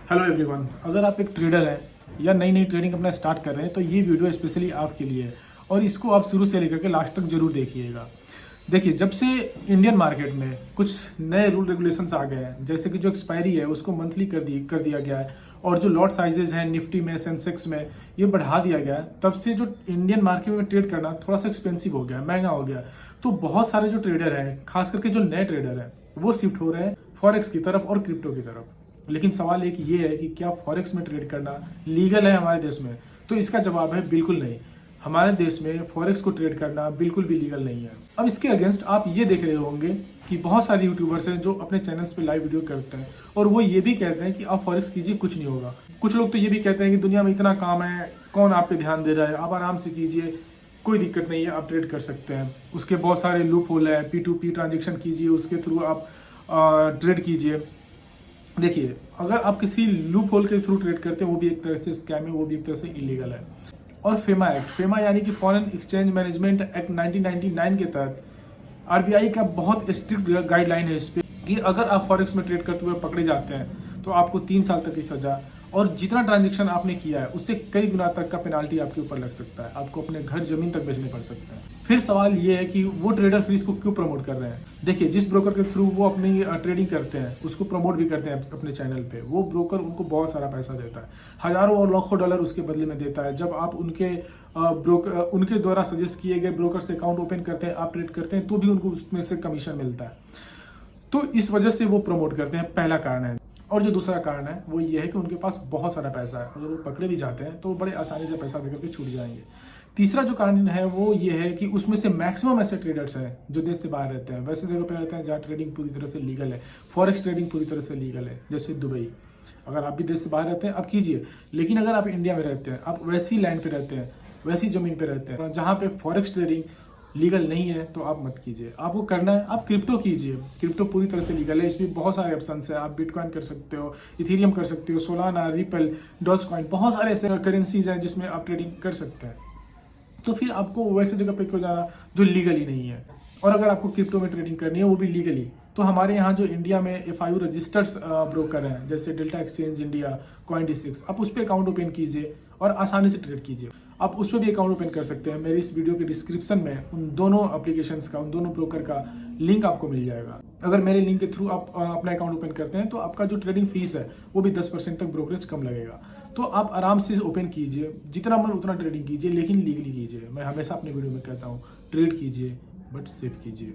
Hello everyone, अगर आप एक ट्रेडर हैं या नई नई ट्रेडिंग अपना स्टार्ट कर रहे हैं तो ये वीडियो स्पेशली आपके लिए है और इसको आप शुरू से लेकर के लास्ट तक जरूर देखिएगा। देखिए, जब से इंडियन मार्केट में कुछ नए रूल रेगुलेशंस आ गए हैं, जैसे कि जो एक्सपायरी है उसको मंथली कर दिया गया है और जो लॉट साइजेस हैं निफ्टी में, सेंसेक्स में, ये बढ़ा दिया गया है, तब से जो इंडियन मार्केट में ट्रेड करना थोड़ा सा एक्सपेंसिव हो गया है, महंगा हो गया है। तो बहुत सारे जो ट्रेडर हैं, खास करके जो नए ट्रेडर हैं, वो शिफ्ट हो रहे हैं फॉरेक्स की तरफ और क्रिप्टो की तरफ। लेकिन सवाल एक ये है कि क्या फॉरेक्स में ट्रेड करना लीगल है हमारे देश में? तो इसका जवाब है बिल्कुल नहीं। हमारे देश में फॉरेक्स को ट्रेड करना बिल्कुल भी लीगल नहीं है। अब इसके अगेंस्ट आप ये देख रहे होंगे कि बहुत सारे यूट्यूबर्स हैं जो अपने चैनल्स पे लाइव वीडियो करते हैं और वो ये भी कहते हैं कि आप फॉरेक्स कीजिए, कुछ नहीं होगा। कुछ लोग तो ये भी कहते हैं कि दुनिया में इतना काम है, कौन आप पे ध्यान दे रहा है, आप आराम से कीजिए, कोई दिक्कत नहीं है, आप ट्रेड कर सकते हैं। उसके बहुत सारे लूप होल है, P2P ट्रांजेक्शन कीजिए, उसके थ्रू आप ट्रेड कीजिए। देखिए, अगर आप किसी लूप होल के थ्रू ट्रेड करते हैं, वो भी एक तरह से स्कैम है, वो भी एक तरह से इलीगल है। और फेमा एक्ट, फेमा यानी कि फॉरेन एक्सचेंज मैनेजमेंट एक्ट 1999 के तहत आरबीआई का बहुत स्ट्रिक्ट गाइडलाइन है इस पे कि अगर आप फॉरेक्स में ट्रेड करते हुए पकड़े जाते हैं तो आपको 3 साल तक की सजा और जितना ट्रांजेक्शन आपने किया है उससे कई गुना तक का पेनाल्टी आपके ऊपर लग सकता है। आपको अपने घर जमीन तक बेचने पड़ सकते हैं। फिर सवाल ये है कि वो ट्रेडर फिर इसको क्यों प्रमोट कर रहे हैं। देखिए, जिस ब्रोकर के थ्रू वो अपनी ट्रेडिंग करते हैं उसको प्रमोट भी करते हैं अपने चैनल पे, वो ब्रोकर उनको बहुत सारा पैसा देता है, हजारों और लाखों डॉलर उसके बदले में देता है। जब आप उनके द्वारा सजेस्ट किए गए ब्रोकर से अकाउंट ओपन करते हैं, आप ट्रेड करते हैं, तो भी उनको उसमें से कमीशन मिलता है। तो इस वजह से वो प्रमोट करते हैं, पहला कारण है। और जो दूसरा कारण है वो ये है कि उनके पास बहुत सारा पैसा है, अगर वो पकड़े भी जाते हैं तो बड़े आसानी से पैसा देकर के छूट जाएंगे। तीसरा जो कारण है वो ये है कि उसमें से मैक्सिमम ऐसे ट्रेडर्स हैं जो देश से बाहर रहते हैं, वैसे जगह पे रहते हैं जहाँ ट्रेडिंग पूरी तरह से लीगल है, फॉरेक्स ट्रेडिंग पूरी तरह से लीगल है, जैसे दुबई। अगर आप भी देश से बाहर रहते हैं आप कीजिए, लेकिन अगर आप इंडिया में रहते हैं, आप वैसी लैंड पे रहते हैं, वैसी जमीन पे रहते हैं जहाँ पे फॉरेक्स ट्रेडिंग लीगल नहीं है, तो आप मत कीजिए। आपको करना है आप क्रिप्टो कीजिए, क्रिप्टो पूरी तरह से लीगल है, इसमें बहुत सारे ऑप्शंस हैं। आप बिटकॉइन कर सकते हो, इथेरियम कर सकते हो, सोलाना, रिपल, डॉज कॉइन, बहुत सारे ऐसे करेंसीज हैं जिसमें आप ट्रेडिंग कर सकते हैं। तो फिर आपको वैसे जगह पे क्यों जाना जो लीगल ही नहीं है। और अगर आपको क्रिप्टो में ट्रेडिंग करनी है वो भी लीगली, तो हमारे यहाँ जो इंडिया में FIU रजिस्टर्ड ब्रोकर हैं जैसे डेल्टा एक्सचेंज इंडिया, Coin-D6, आप उस पर अकाउंट ओपन कीजिए और आसानी से ट्रेड कीजिए। आप उस पर भी अकाउंट ओपन कर सकते हैं। मेरे इस वीडियो के डिस्क्रिप्शन में उन दोनों एप्लीकेशंस का, उन दोनों ब्रोकर का लिंक आपको मिल जाएगा। अगर मेरे लिंक के थ्रू आप अपना अकाउंट ओपन करते हैं तो आपका जो ट्रेडिंग फीस है वो भी 10% तक ब्रोकरेज कम लगेगा। तो आप आराम से ओपन कीजिए, जितना मन उतना ट्रेडिंग कीजिए, लेकिन लीगली कीजिए। मैं हमेशा अपने वीडियो में कहता हूँ, ट्रेड कीजिए बट सेफ कीजिए।